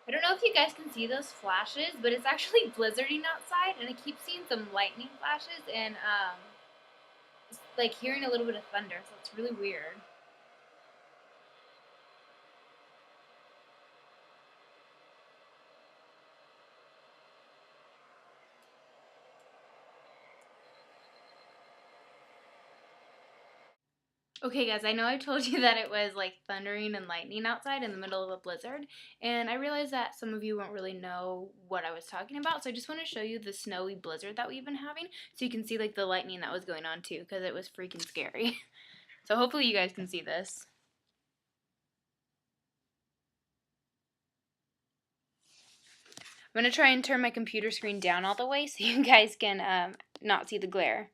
I don't know if you guys can see those flashes, but it's actually blizzarding outside, and I keep seeing some lightning flashes and like hearing a little bit of thunder, so it's really weird. Okay, guys, I know I told you that it was like thundering and lightning outside in the middle of a blizzard, and I realized that some of you won't really know what I was talking about, so I just want to show you the snowy blizzard that we've been having so you can see like the lightning that was going on too, because it was freaking scary. So hopefully you guys can see this. I'm going to try and turn my computer screen down all the way so you guys can not see the glare.